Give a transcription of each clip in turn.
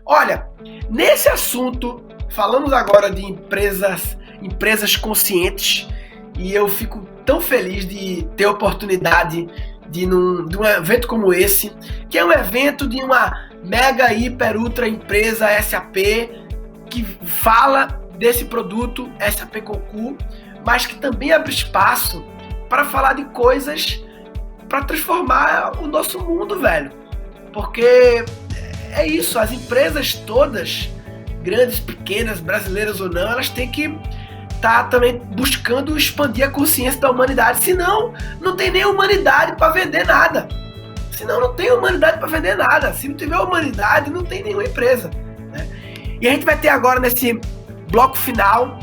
Olha, nesse assunto, falamos agora de empresas conscientes, e eu fico tão feliz de ter a oportunidade de um evento como esse, que é um evento de uma mega, hiper, ultra empresa SAP, que fala desse produto SAP Concur, mas que também abre espaço para falar de coisas para transformar o nosso mundo, velho. Porque é isso, as empresas todas, grandes, pequenas, brasileiras ou não, elas têm que estar também buscando expandir a consciência da humanidade. Senão, não tem nem humanidade para vender nada. Senão, não tem humanidade para vender nada. Se não tiver humanidade, não tem nenhuma empresa, né? E a gente vai ter agora, nesse bloco final,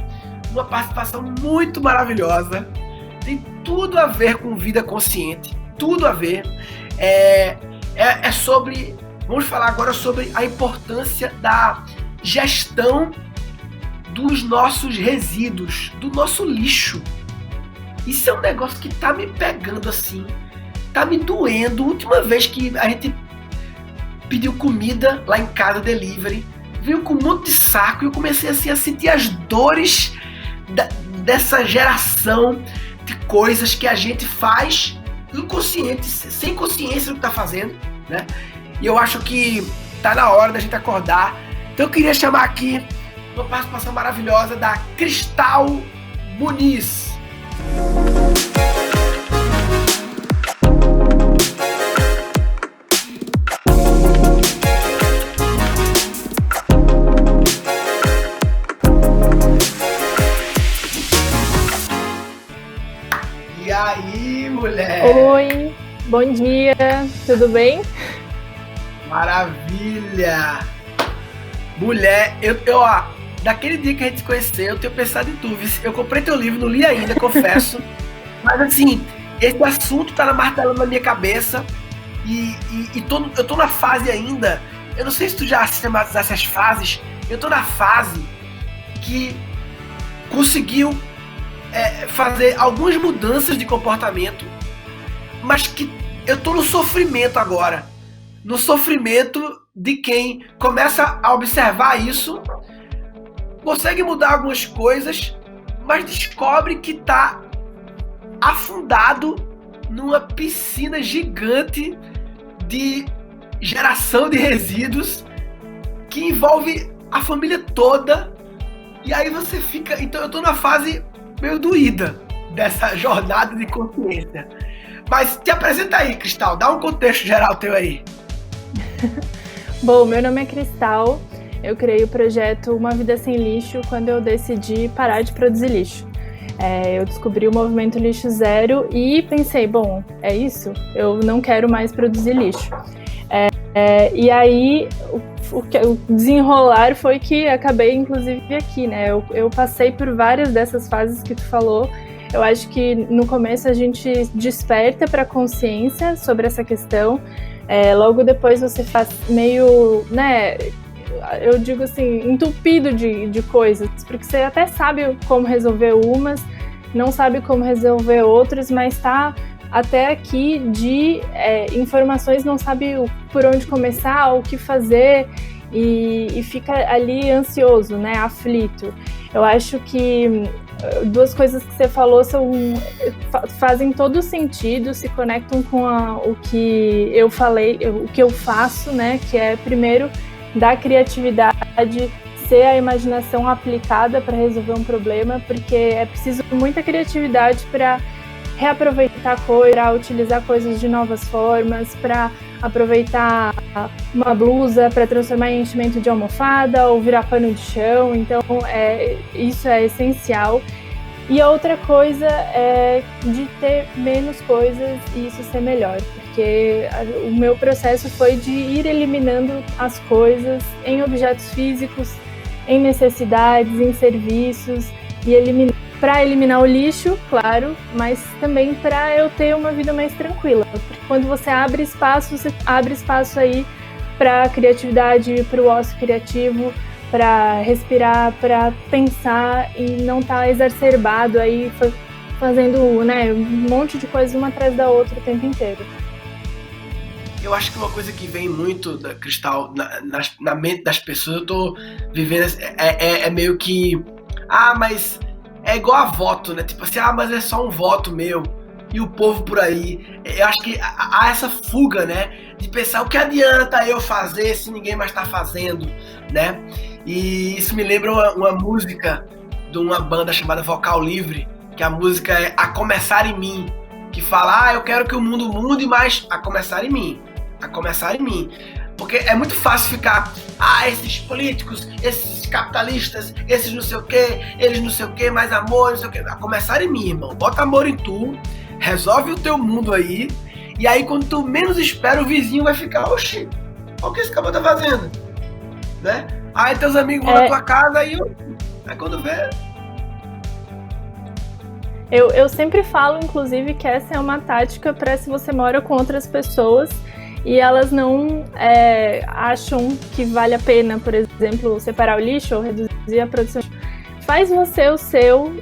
uma participação muito maravilhosa. Tem tudo a ver com vida consciente. Tudo a ver. É sobre... Vamos falar agora sobre a importância da gestão dos nossos resíduos, do nosso lixo. Isso é um negócio que tá me pegando assim, tá me doendo. A última vez que a gente pediu comida lá em casa, delivery, veio com um monte de saco e eu comecei assim a sentir as dores dessa geração de coisas que a gente faz inconsciente, sem consciência do que tá fazendo, né? E eu acho que tá na hora da gente acordar. Então eu queria chamar aqui uma participação maravilhosa da Cristal Muniz. E aí, mulher? Oi, bom dia, tudo bem? Maravilha! Mulher, eu daquele dia que a gente se conheceu, eu tenho pensado em tu. Eu comprei teu livro, não li ainda, confesso. Mas assim, esse assunto tá martelando na minha cabeça e eu tô na fase ainda, eu não sei se tu já sistematizasse as fases, eu tô na fase que conseguiu fazer algumas mudanças de comportamento, mas que eu tô no sofrimento agora. No sofrimento de quem começa a observar isso, consegue mudar algumas coisas, mas descobre que está afundado numa piscina gigante de geração de resíduos que envolve a família toda. E aí você fica... Então eu estou na fase meio doída dessa jornada de consciência. Mas te apresenta aí, Cristal, dá um contexto geral teu aí. Bom, meu nome é Cristal, eu criei o projeto Uma Vida Sem Lixo quando eu decidi parar de produzir lixo. Eu descobri o movimento Lixo Zero e pensei, bom, é isso? Eu não quero mais produzir lixo. E aí, o desenrolar foi que acabei, inclusive, aqui, né? Eu passei por várias dessas fases que tu falou. Eu acho que no começo a gente desperta para a consciência sobre essa questão. Logo depois você faz meio, né, eu digo assim, entupido de coisas, porque você até sabe como resolver umas, não sabe como resolver outras, mas tá até aqui de informações, não sabe por onde começar, o que fazer, e fica ali ansioso, né, aflito. Eu acho que duas coisas que você falou fazem todo sentido, se conectam com o que eu falei, o que eu faço, né? Que é, primeiro, dar criatividade, ser a imaginação aplicada para resolver um problema, porque é preciso muita criatividade para reaproveitar coisas, para utilizar coisas de novas formas, para aproveitar uma blusa para transformar em enchimento de almofada ou virar pano de chão. Então, isso é essencial. E a outra coisa é de ter menos coisas e isso ser melhor, porque o meu processo foi de ir eliminando as coisas em objetos físicos, em necessidades, em serviços, e para eliminar o lixo, claro, mas também para eu ter uma vida mais tranquila. Porque quando você abre espaço aí para a criatividade, para o ócio criativo, para respirar, para pensar e não estar exacerbado aí fazendo, né, um monte de coisas uma atrás da outra o tempo inteiro. eu acho que uma coisa que vem muito da Cristal na mente das pessoas, eu tô vivendo, é meio que, mas é igual a voto, né? Tipo assim, mas é só um voto meu. E o povo por aí, eu acho que há essa fuga, né? De pensar o que adianta eu fazer se ninguém mais tá fazendo, né? E isso me lembra uma música de uma banda chamada Vocal Livre, que a música é A Começar em Mim, que fala, eu quero que o mundo mude, mas a começar em mim. A começar em mim. Porque é muito fácil ficar, esses políticos, esses capitalistas, esses não sei o quê, eles não sei o quê, mais amor, não sei o quê. A começar em mim, irmão. Bota amor em tu, resolve o teu mundo aí, e aí quando tu menos espera, o vizinho vai ficar, oxi, olha o que esse cara tá fazendo, né? Aí teus amigos vão na tua casa, aí quando vê... Eu sempre falo, inclusive, que essa é uma tática para se você mora com outras pessoas e elas não acham que vale a pena, por exemplo, separar o lixo ou reduzir a produção. Faz você o seu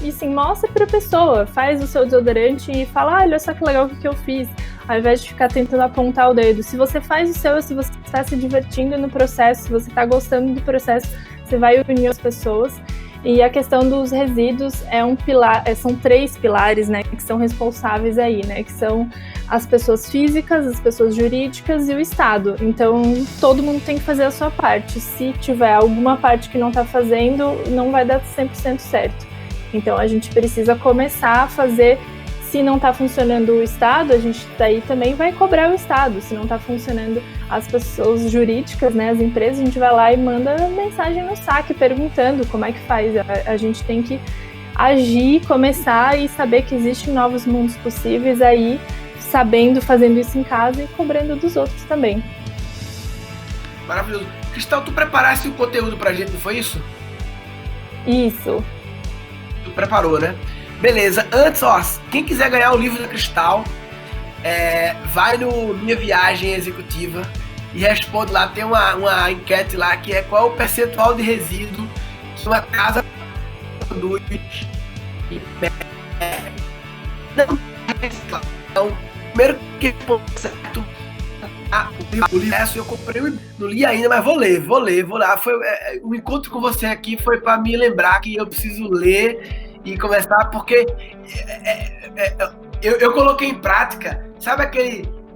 e sim, mostra para a pessoa, faz o seu desodorante e fala, olha só que legal o que eu fiz, ao invés de ficar tentando apontar o dedo. Se você faz o seu, se você está se divertindo no processo, se você está gostando do processo, você vai unir as pessoas. E a questão dos resíduos é um pilar, são 3 pilares, né, que são responsáveis aí, né, que são as pessoas físicas, as pessoas jurídicas e o Estado. Então, todo mundo tem que fazer a sua parte. Se tiver alguma parte que não está fazendo, não vai dar 100% certo. Então, a gente precisa começar a fazer. Se não está funcionando o Estado, a gente daí também vai cobrar o Estado. Se não está funcionando as pessoas jurídicas, né, as empresas, a gente vai lá e manda mensagem no saque perguntando como é que faz. A gente tem que agir, começar e saber que existem novos mundos possíveis aí, sabendo, fazendo isso em casa e cobrando dos outros também. Maravilhoso. Cristal, tu preparaste o conteúdo pra gente, não foi isso? Isso. Tu preparou, né? Beleza, antes, quem quiser ganhar o livro da Cristal, vai no Minha Viagem Executiva e responde lá, tem uma enquete lá que é qual o percentual de resíduo que uma casa produz então, primeiro que certo, o livro eu comprei, não li ainda, mas vou ler. O encontro com você aqui foi para me lembrar que eu preciso ler e começar, porque eu coloquei em prática, sabe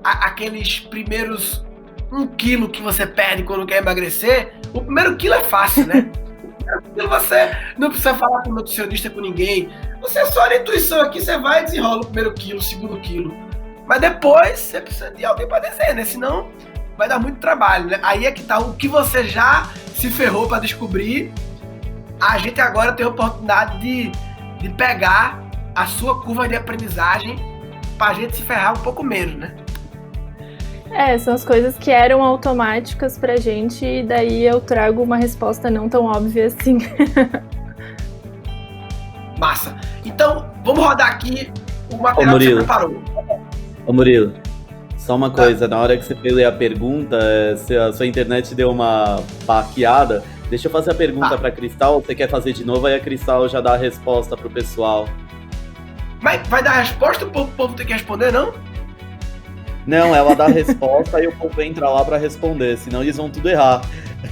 aqueles primeiros 1 quilo que você perde quando quer emagrecer? O primeiro quilo é fácil, né? Você não precisa falar com nutricionista, com ninguém. Você só na intuição aqui, você vai e desenrola o primeiro quilo, o segundo quilo. Mas depois você precisa de alguém para dizer, né? Senão vai dar muito trabalho, né? Aí é que tá o que você já se ferrou para descobrir. A gente agora tem a oportunidade de pegar a sua curva de aprendizagem pra gente se ferrar um pouco menos, né? São as coisas que eram automáticas pra gente e daí eu trago uma resposta não tão óbvia assim. Massa. Então, vamos rodar aqui o material que você preparou. Ô Murilo, só uma coisa, na hora que você fez a pergunta, se a sua internet deu uma paqueada, deixa eu fazer a pergunta pra Cristal, você quer fazer de novo, aí a Cristal já dá a resposta pro pessoal. Mas vai dar a resposta ou o povo tem que responder, não? Não, ela dá a resposta e o povo entra lá pra responder, senão eles vão tudo errar.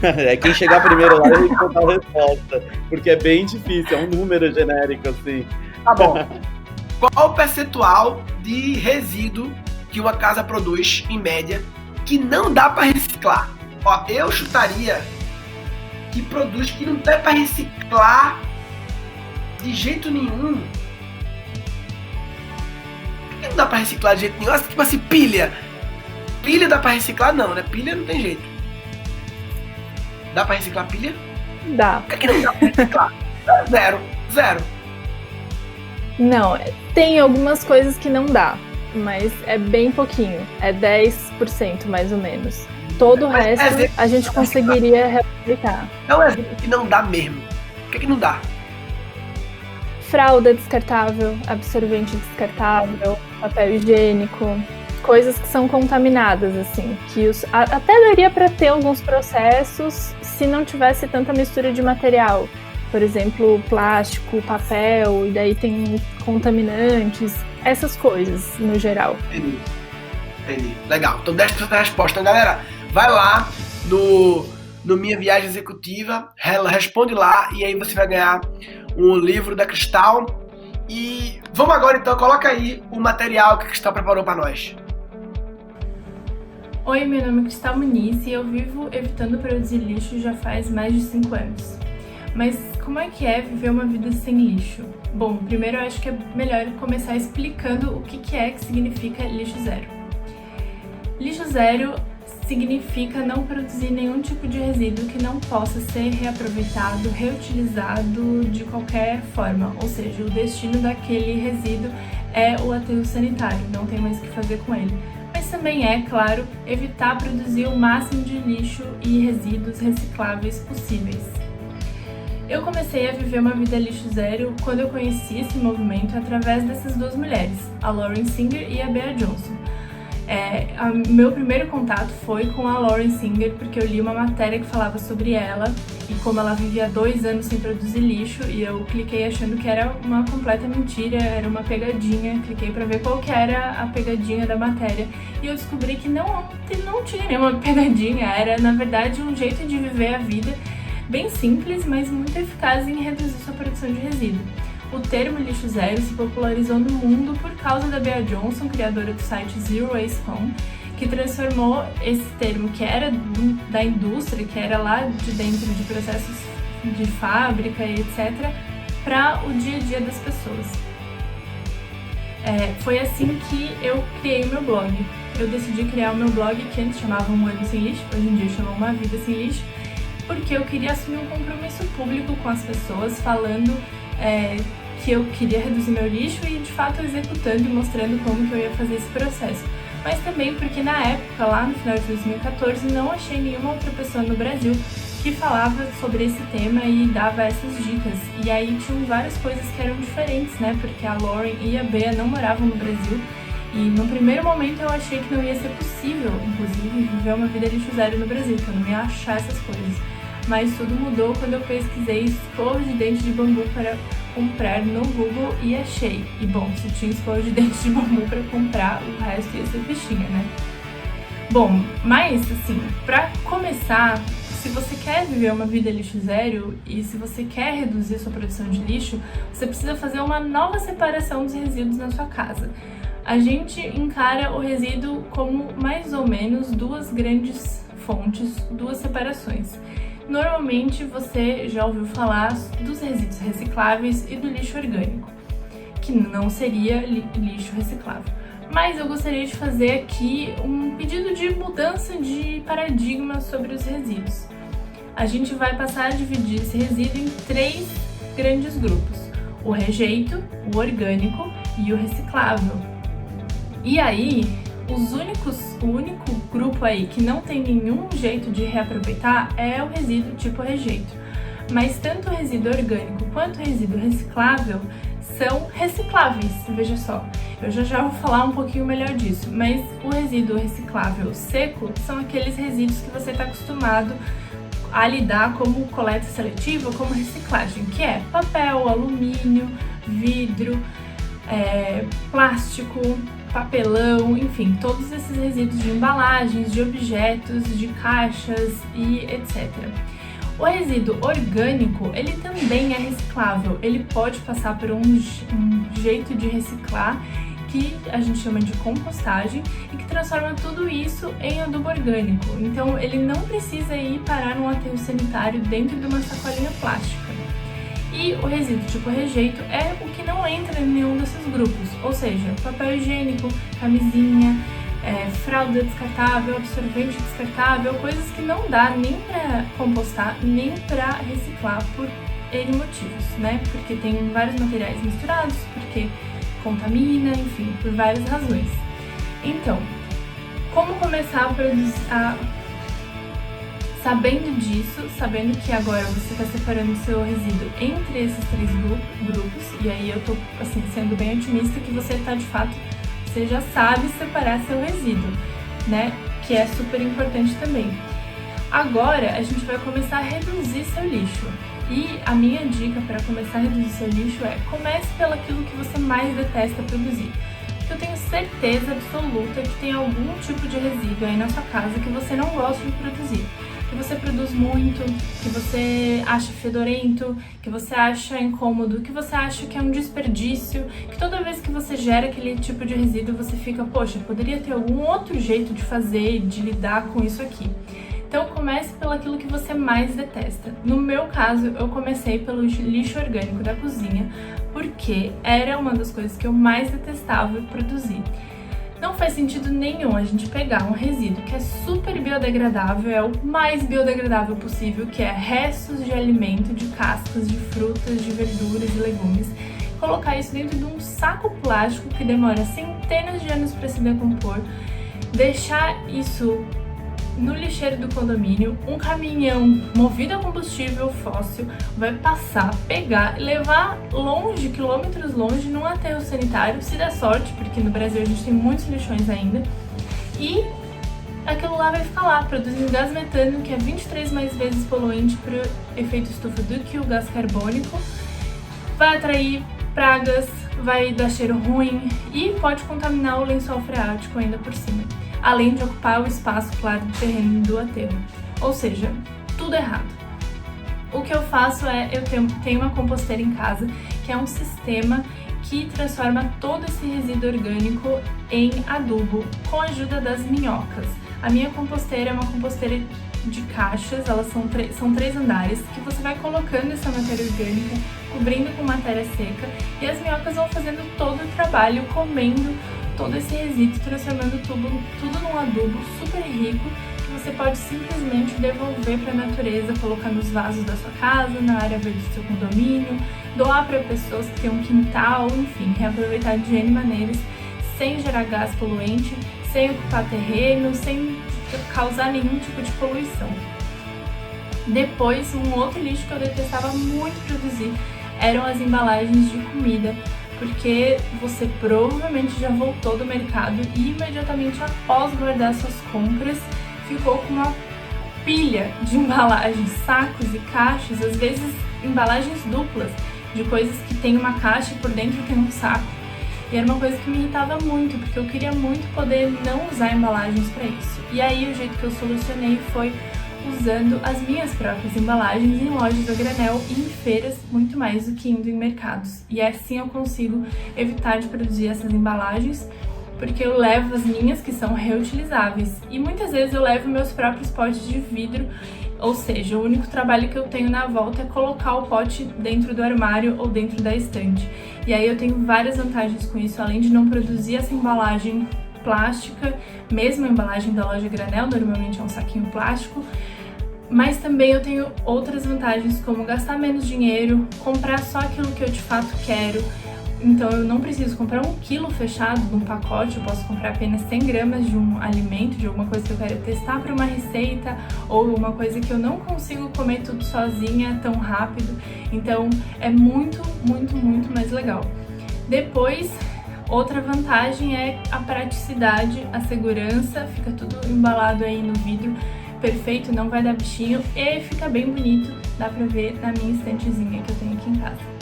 É quem chegar primeiro lá e contar a resposta, porque é bem difícil, é um número genérico assim. Tá bom. Qual o percentual de resíduo que uma casa produz, em média, que não dá pra reciclar? Eu chutaria que produz que não dá pra reciclar de jeito nenhum. Por que não dá pra reciclar de jeito nenhum? Tipo assim, pilha. Pilha dá pra reciclar? Não, né? Pilha não tem jeito. Dá pra reciclar pilha? Dá. Por que não dá pra reciclar? Zero. Não, tem algumas coisas que não dá, mas é bem pouquinho. É 10% mais ou menos. Todo o resto a gente conseguiria reaplicar. É um exemplo que não dá mesmo. Por que não dá? Fralda descartável, absorvente descartável, papel higiênico, coisas que são contaminadas, assim. Que até daria para ter alguns processos se não tivesse tanta mistura de material. Por exemplo, plástico, papel, e daí tem contaminantes, essas coisas no geral. Entendi. Legal. Então 10% da resposta. Então, galera, vai lá no Minha Viagem Executiva, responde lá e aí você vai ganhar um livro da Cristal. E vamos agora então, coloca aí o material que a Cristal preparou para nós. Oi, meu nome é Cristal Muniz e eu vivo evitando produzir lixo já faz mais de 5 anos. Mas como é que é viver uma vida sem lixo? Bom, primeiro eu acho que é melhor começar explicando o que significa lixo zero. Lixo zero significa não produzir nenhum tipo de resíduo que não possa ser reaproveitado, reutilizado de qualquer forma, ou seja, o destino daquele resíduo é o aterro sanitário, não tem mais o que fazer com ele. Mas também é, claro, evitar produzir o máximo de lixo e resíduos recicláveis possíveis. Eu comecei a viver uma vida lixo zero quando eu conheci esse movimento através dessas duas mulheres, a Lauren Singer e a Bea Johnson. Meu primeiro contato foi com a Lauren Singer porque eu li uma matéria que falava sobre ela e como ela vivia 2 anos sem produzir lixo, e eu cliquei achando que era uma completa mentira, era uma pegadinha, cliquei para ver qual que era a pegadinha da matéria e eu descobri que não tinha nenhuma pegadinha, era na verdade um jeito de viver a vida bem simples, mas muito eficaz em reduzir sua produção de resíduo. O termo lixo zero se popularizou no mundo por causa da Bea Johnson, criadora do site Zero Waste Home, que transformou esse termo que era da indústria, que era lá de dentro de processos de fábrica e etc., para o dia a dia das pessoas. Foi assim que eu criei o meu blog. Eu decidi criar o meu blog, que antes chamava Um Ano Sem Lixo, hoje em dia chama Uma Vida Sem Lixo, porque eu queria assumir um compromisso público com as pessoas, falando que eu queria reduzir meu lixo e de fato executando e mostrando como que eu ia fazer esse processo. Mas também porque na época, lá no final de 2014, não achei nenhuma outra pessoa no Brasil que falava sobre esse tema e dava essas dicas. E aí tinham várias coisas que eram diferentes, né? Porque a Lauren e a Bea não moravam no Brasil e no primeiro momento eu achei que não ia ser possível, inclusive, viver uma vida lixo zero no Brasil, que eu não ia achar essas coisas. Mas tudo mudou quando eu pesquisei escova de dente de bambu para comprar no Google e achei. E bom, se tinha escova de dente de bambu para comprar, o resto ia ser fichinha, né? Bom, mas assim, para começar, se você quer viver uma vida lixo zero e se você quer reduzir sua produção de lixo, você precisa fazer uma nova separação dos resíduos na sua casa. A gente encara o resíduo como mais ou menos 2 grandes fontes, 2 separações. Normalmente você já ouviu falar dos resíduos recicláveis e do lixo orgânico, que não seria lixo reciclável. Mas eu gostaria de fazer aqui um pedido de mudança de paradigma sobre os resíduos. A gente vai passar a dividir esse resíduo em 3 grandes grupos: o rejeito, o orgânico e o reciclável. E aí, o único grupo aí que não tem nenhum jeito de reaproveitar é o resíduo tipo rejeito. Mas tanto o resíduo orgânico quanto o resíduo reciclável são recicláveis, veja só. Eu já vou falar um pouquinho melhor disso, mas o resíduo reciclável seco são aqueles resíduos que você está acostumado a lidar como coleta seletiva, como reciclagem, que é papel, alumínio, vidro, plástico, papelão, enfim, todos esses resíduos de embalagens, de objetos, de caixas e etc. O resíduo orgânico, ele também é reciclável, ele pode passar por um jeito de reciclar que a gente chama de compostagem e que transforma tudo isso em adubo orgânico. Então ele não precisa ir parar num aterro sanitário dentro de uma sacolinha plástica. E o resíduo tipo rejeito é o que não entra em nenhum desses grupos, ou seja, papel higiênico, camisinha, fralda descartável, absorvente descartável, coisas que não dá nem para compostar, nem para reciclar por N motivos, né? Porque tem vários materiais misturados, porque contamina, enfim, por várias razões. Então, como começar a produzir, sabendo disso, sabendo que agora você está separando o seu resíduo entre esses 3 grupos, e aí eu tô assim, sendo bem otimista que você tá de fato, você já sabe separar seu resíduo, né? Que é super importante também. Agora a gente vai começar a reduzir seu lixo. E a minha dica para começar a reduzir seu lixo é: comece pelo aquilo que você mais detesta produzir. eu tenho certeza absoluta que tem algum tipo de resíduo aí na sua casa que você não gosta de produzir. Que você produz muito, que você acha fedorento, que você acha incômodo, que você acha que é um desperdício, que toda vez que você gera aquele tipo de resíduo você fica, poxa, poderia ter algum outro jeito de fazer, de lidar com isso aqui. Então comece pelo aquilo que você mais detesta. No meu caso, eu comecei pelo lixo orgânico da cozinha, porque era uma das coisas que eu mais detestava produzir. Não faz sentido nenhum a gente pegar um resíduo que é super biodegradável, é o mais biodegradável possível, que é restos de alimento, de cascas, de frutas, de verduras e legumes, colocar isso dentro de um saco plástico que demora centenas de anos para se decompor, deixar isso no lixeiro do condomínio, um caminhão movido a combustível fóssil vai passar, pegar e levar longe, quilômetros longe, num aterro sanitário, se der sorte, porque no Brasil a gente tem muitos lixões ainda, e aquilo lá vai ficar lá, produzindo gás metano, que é 23 mais vezes poluente para o efeito estufa do que o gás carbônico, vai atrair pragas, vai dar cheiro ruim e pode contaminar o lençol freático ainda por cima, além de ocupar o espaço, claro, do terreno do aterro. Ou seja, tudo errado. O que eu faço é, eu tenho uma composteira em casa, que é um sistema que transforma todo esse resíduo orgânico em adubo, com a ajuda das minhocas. A minha composteira é uma composteira de caixas, elas são 3 andares, que você vai colocando essa matéria orgânica, cobrindo com matéria seca, e as minhocas vão fazendo todo o trabalho, comendo todo esse resíduo, transformando tudo num adubo super rico que você pode simplesmente devolver para a natureza, colocar nos vasos da sua casa, na área verde do seu condomínio, doar para pessoas que têm um quintal, enfim, reaproveitar de N maneiras, sem gerar gás poluente, sem ocupar terreno, sem causar nenhum tipo de poluição. Depois, um outro lixo que eu detestava muito produzir eram as embalagens de comida, porque você provavelmente já voltou do mercado e imediatamente após guardar suas compras ficou com uma pilha de embalagens, sacos e caixas, às vezes embalagens duplas, de coisas que tem uma caixa e por dentro tem um saco. E era uma coisa que me irritava muito, porque eu queria muito poder não usar embalagens para isso. E aí o jeito que eu solucionei foi usando as minhas próprias embalagens em lojas a granel e em feiras, muito mais do que indo em mercados. E assim eu consigo evitar de produzir essas embalagens, porque eu levo as minhas, que são reutilizáveis. E muitas vezes eu levo meus próprios potes de vidro, ou seja, o único trabalho que eu tenho na volta é colocar o pote dentro do armário ou dentro da estante. E aí eu tenho várias vantagens com isso, além de não produzir essa embalagem plástica, mesmo a embalagem da loja granel, normalmente é um saquinho plástico, mas também eu tenho outras vantagens, como gastar menos dinheiro, comprar só aquilo que eu de fato quero. Então eu não preciso comprar 1 quilo fechado de um pacote, eu posso comprar apenas 100 gramas de um alimento, de alguma coisa que eu quero testar para uma receita, ou uma coisa que eu não consigo comer tudo sozinha tão rápido. Então é muito, muito, muito mais legal. Depois, outra vantagem é a praticidade, a segurança, fica tudo embalado aí no vidro perfeito, não vai dar bichinho e fica bem bonito, dá pra ver na minha estantezinha que eu tenho aqui em casa.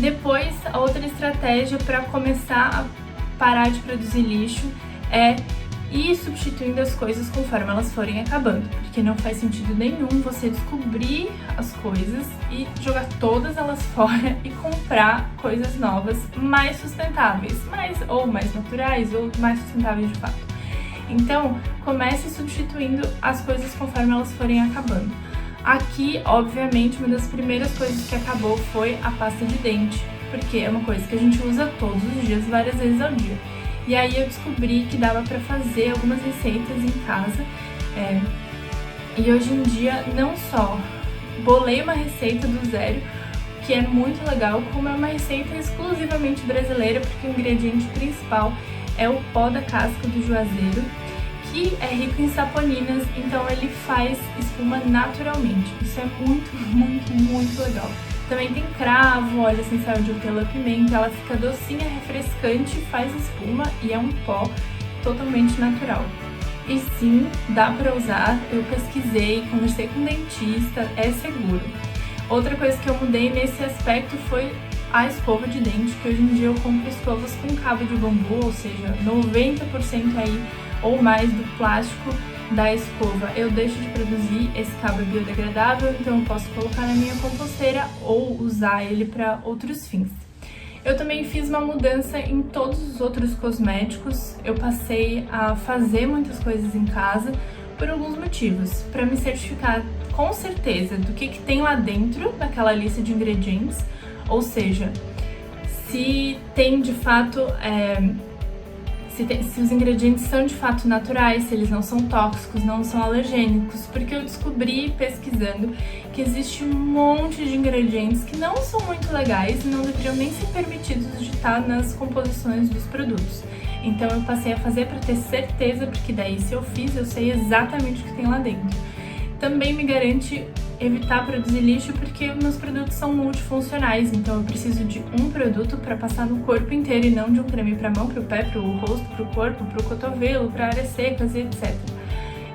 Depois, a outra estratégia para começar a parar de produzir lixo é ir substituindo as coisas conforme elas forem acabando, porque não faz sentido nenhum você descobrir as coisas e jogar todas elas fora e comprar coisas novas mais sustentáveis, ou mais naturais, ou mais sustentáveis de fato. Então, comece substituindo as coisas conforme elas forem acabando. Aqui, obviamente, uma das primeiras coisas que acabou foi a pasta de dente, porque é uma coisa que a gente usa todos os dias, várias vezes ao dia. E aí eu descobri que dava para fazer algumas receitas em casa, e hoje em dia não só bolei uma receita do zero, que é muito legal, como é uma receita exclusivamente brasileira, porque o ingrediente principal é o pó da casca do juazeiro, que é rico em saponinas, então ele faz espuma naturalmente. Isso é muito, muito, muito legal. Também tem cravo, óleo essencial de hortelã-pimenta, ela fica docinha, refrescante, faz espuma e é um pó totalmente natural. E sim, dá pra usar, eu pesquisei, conversei com um dentista, é seguro. Outra coisa que eu mudei nesse aspecto foi a escova de dente, que hoje em dia eu compro escovas com cabo de bambu, ou seja, 90% aí ou mais do plástico da escova eu deixo de produzir. Esse cabo é biodegradável, então eu posso colocar na minha composteira ou usar ele para outros fins. Eu também fiz uma mudança em todos os outros cosméticos. Eu passei a fazer muitas coisas em casa por alguns motivos, para me certificar com certeza do que tem lá dentro daquela lista de ingredientes, ou seja, se tem de fato se os ingredientes são de fato naturais, se eles não são tóxicos, não são alergênicos, porque eu descobri pesquisando que existe um monte de ingredientes que não são muito legais e não deveriam nem ser permitidos de estar nas composições dos produtos. Então eu passei a fazer para ter certeza, porque daí se eu fiz, eu sei exatamente o que tem lá dentro. Também me garante evitar produzir lixo, porque meus produtos são multifuncionais, então eu preciso de um produto para passar no corpo inteiro e não de um creme para mão, para o pé, para o rosto, para o corpo, para o cotovelo, para áreas secas e etc.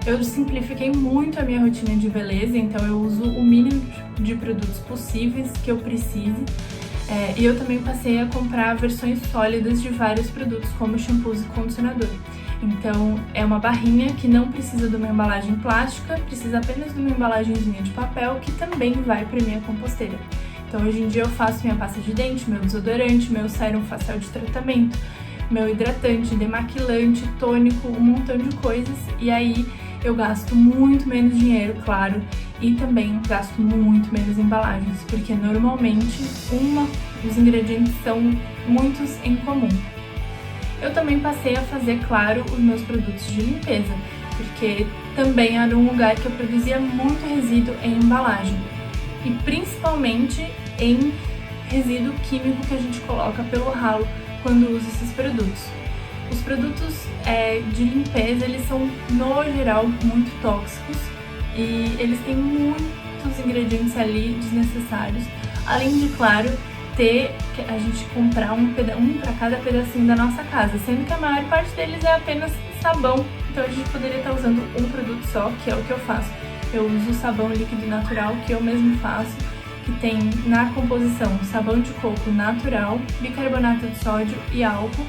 Eu simplifiquei muito a minha rotina de beleza, então eu uso o mínimo de produtos possíveis que eu precise. E eu também passei a comprar versões sólidas de vários produtos, como shampoos e condicionador. Então, é uma barrinha que não precisa de uma embalagem plástica, precisa apenas de uma embalagenzinha de papel, que também vai para minha composteira. Então, hoje em dia eu faço minha pasta de dente, meu desodorante, meu sérum facial de tratamento, meu hidratante, demaquilante, tônico, um montão de coisas. E aí eu gasto muito menos dinheiro, claro, e também gasto muito menos embalagens, porque normalmente os ingredientes são muitos em comum. Eu também passei a fazer, claro, os meus produtos de limpeza, porque também era um lugar que eu produzia muito resíduo em embalagem, e principalmente em resíduo químico que a gente coloca pelo ralo quando usa esses produtos. Os produtos de limpeza, eles são, no geral, muito tóxicos e eles têm muitos ingredientes ali desnecessários, além de, claro, a gente comprar um para cada pedacinho da nossa casa, sendo que a maior parte deles é apenas sabão, então a gente poderia estar usando um produto só, que é o que eu faço. Eu uso o sabão líquido natural, que eu mesmo faço, que tem na composição sabão de coco natural, bicarbonato de sódio e álcool,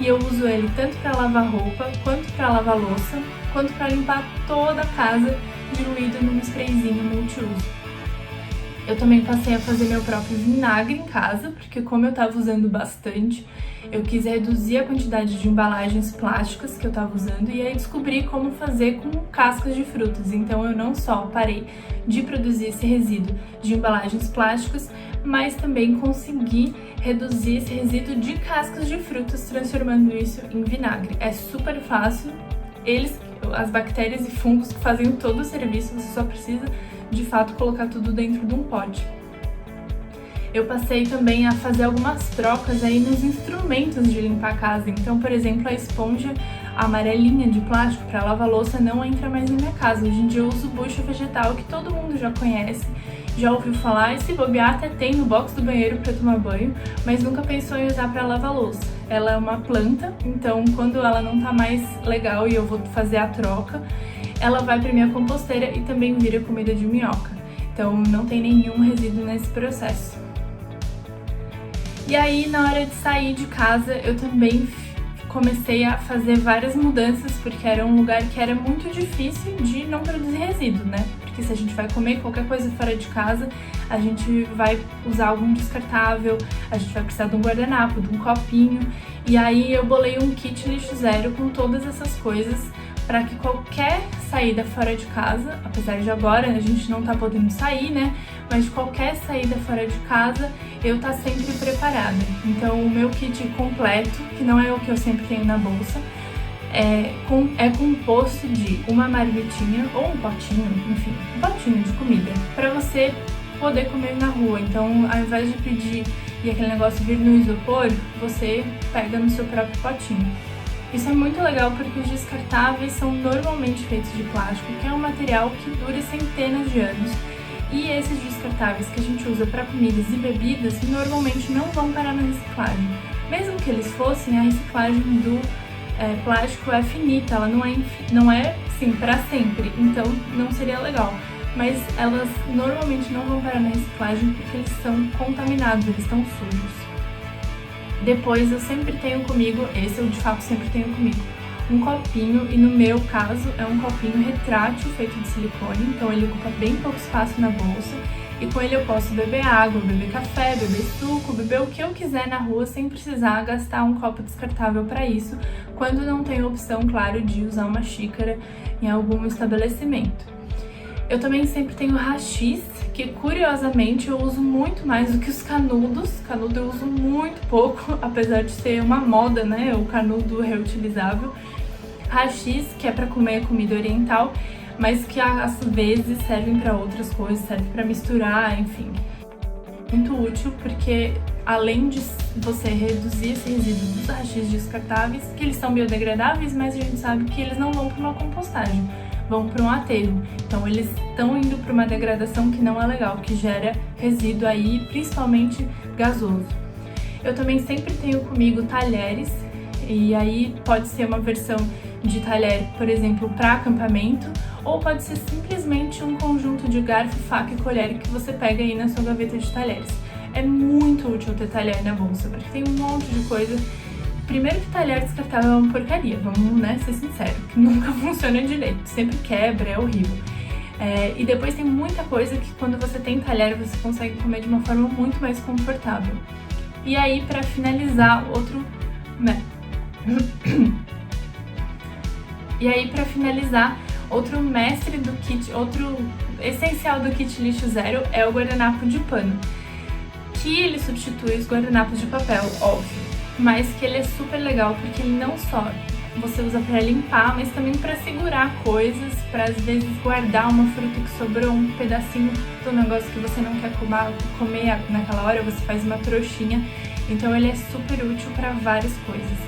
e eu uso ele tanto para lavar roupa, quanto para lavar louça, quanto para limpar toda a casa, diluído num sprayzinho multiuso. Eu também passei a fazer meu próprio vinagre em casa, porque como eu estava usando bastante, eu quis reduzir a quantidade de embalagens plásticas que eu estava usando, e aí descobri como fazer com cascas de frutas. Então eu não só parei de produzir esse resíduo de embalagens plásticas, mas também consegui reduzir esse resíduo de cascas de frutas, transformando isso em vinagre. É super fácil, as bactérias e fungos que fazem todo o serviço, você só precisa de fato colocar tudo dentro de um pote. Eu passei também a fazer algumas trocas aí nos instrumentos de limpar a casa. Então, por exemplo, a esponja amarelinha de plástico para lavar louça não entra mais na minha casa. Hoje em dia eu uso o bucho vegetal, que todo mundo já conhece, já ouviu falar, e se bobear até tem no box do banheiro para tomar banho, mas nunca pensou em usar para lavar louça. Ela é uma planta, então quando ela não tá mais legal e eu vou fazer a troca, ela vai para minha composteira e também vira comida de minhoca. Então não tem nenhum resíduo nesse processo. E aí, na hora de sair de casa, eu também comecei a fazer várias mudanças, porque era um lugar que era muito difícil de não produzir resíduo, né? Porque se a gente vai comer qualquer coisa fora de casa, a gente vai usar algum descartável, a gente vai precisar de um guardanapo, de um copinho. E aí eu bolei um kit lixo zero com todas essas coisas, para que qualquer saída fora de casa, apesar de agora a gente não tá podendo sair, né? Mas de qualquer saída fora de casa, eu tá sempre preparada. Então o meu kit completo, que não é o que eu sempre tenho na bolsa, é composto de uma marmitinha ou um potinho, enfim, um potinho de comida, para você poder comer na rua. Então, ao invés de pedir e aquele negócio vir no isopor, você pega no seu próprio potinho. Isso é muito legal porque os descartáveis são normalmente feitos de plástico, que é um material que dura centenas de anos. E esses descartáveis que a gente usa para comidas e bebidas normalmente não vão parar na reciclagem. Mesmo que eles fossem, a reciclagem do plástico é finita, ela não é assim para sempre, então não seria legal. mas elas normalmente não vão parar na reciclagem porque eles são contaminados, eles estão sujos. Depois eu sempre tenho comigo, esse eu de fato sempre tenho comigo, um copinho, e no meu caso é um copinho retrátil feito de silicone, então ele ocupa bem pouco espaço na bolsa, e com ele eu posso beber água, beber café, beber suco, beber o que eu quiser na rua sem precisar gastar um copo descartável para isso, quando não tenho opção, claro, de usar uma xícara em algum estabelecimento. Eu também sempre tenho hachis, que curiosamente eu uso muito mais do que os canudos. Canudo eu uso muito pouco, apesar de ser uma moda, né, o canudo reutilizável. Hachis, que é para comer comida oriental, mas que às vezes servem para outras coisas, serve para misturar, enfim. Muito útil porque além de você reduzir esse resíduo dos hachis descartáveis, que eles são biodegradáveis, mas a gente sabe que eles não vão para uma compostagem, vão para um aterro. Então eles estão indo para uma degradação que não é legal, que gera resíduo aí, principalmente gasoso. Eu também sempre tenho comigo talheres, e aí pode ser uma versão de talher, por exemplo, para acampamento, ou pode ser simplesmente um conjunto de garfo, faca e colher que você pega aí na sua gaveta de talheres. É muito útil ter talher na bolsa, porque tem um monte de coisa. Primeiro que talher descartável é uma porcaria, vamos, né, ser sincero, que nunca funciona direito, sempre quebra, é horrível. E depois tem muita coisa que quando você tem talher você consegue comer de uma forma muito mais confortável. E aí, para finalizar, outro mestre do kit, outro essencial do kit lixo zero é o guardanapo de pano, que ele substitui os guardanapos de papel, óbvio, mas que ele é super legal porque ele não só você usa para limpar, mas também para segurar coisas, para às vezes guardar uma fruta que sobrou, um pedacinho do negócio que você não quer comer naquela hora, você faz uma trouxinha. Então ele é super útil para várias coisas.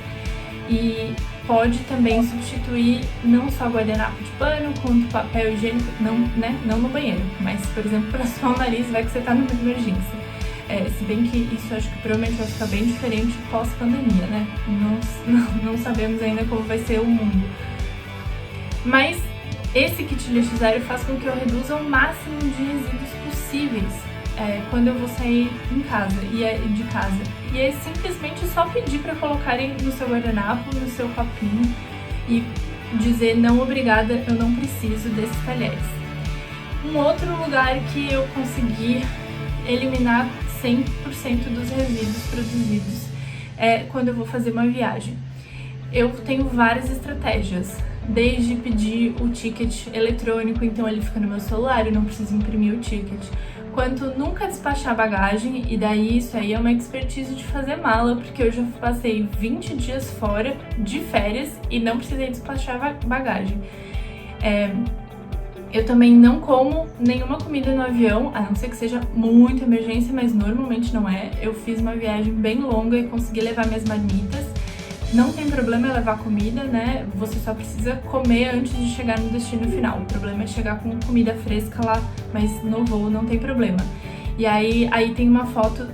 E pode também substituir não só guardanapo de pano, quanto papel higiênico, não no banheiro, mas, por exemplo, para suar o nariz, vai que você tá numa emergência. Se bem que isso acho que provavelmente vai ficar bem diferente pós-pandemia, né? Não sabemos ainda como vai ser o mundo. Mas esse kit lixo zero faz com que eu reduza o máximo de resíduos possíveis quando eu vou sair de casa. E é simplesmente só pedir para colocarem no seu guardanapo, no seu copinho e dizer não obrigada, eu não preciso desses talheres. Um outro lugar que eu consegui eliminar 100% dos resíduos produzidos é quando eu vou fazer uma viagem. Eu tenho várias estratégias, desde pedir o ticket eletrônico, então ele fica no meu celular, eu não preciso imprimir o ticket, quanto nunca despachar bagagem, e daí isso aí é uma expertise de fazer mala, porque eu já passei 20 dias fora de férias e não precisei despachar bagagem. Eu também não como nenhuma comida no avião, a não ser que seja muita emergência, mas normalmente não é. Eu fiz uma viagem bem longa e consegui levar minhas marmitas. Não tem problema eu levar comida, né? Você só precisa comer antes de chegar no destino final. O problema é chegar com comida fresca lá, mas no voo não tem problema. E aí tem uma foto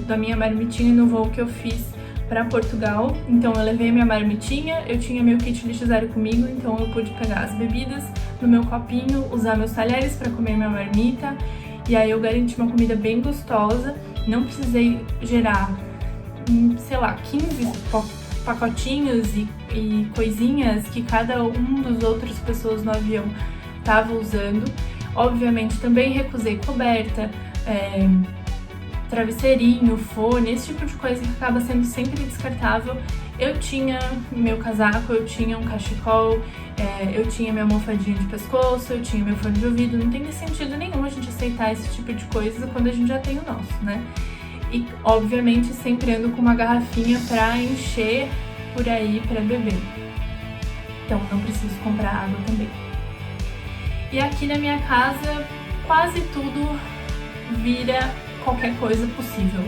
da minha marmitinha no voo que eu fiz para Portugal. Então eu levei minha marmitinha, eu tinha meu kit lixo zero comigo, então eu pude pegar as bebidas no meu copinho, usar meus talheres para comer minha marmita, e aí eu garanti uma comida bem gostosa. Não precisei gerar, sei lá, 15 pacotinhos e coisinhas que cada um dos outras pessoas no avião tava usando. Obviamente também recusei coberta, travesseirinho, fone, esse tipo de coisa que acaba sendo sempre descartável. Eu tinha meu casaco, eu tinha um cachecol, eu tinha minha almofadinha de pescoço, eu tinha meu fone de ouvido. Não tem sentido nenhum a gente aceitar esse tipo de coisa quando a gente já tem o nosso, né? E, obviamente, sempre ando com uma garrafinha pra encher por aí pra beber. Então, não preciso comprar água também. E aqui na minha casa, quase tudo vira qualquer coisa possível.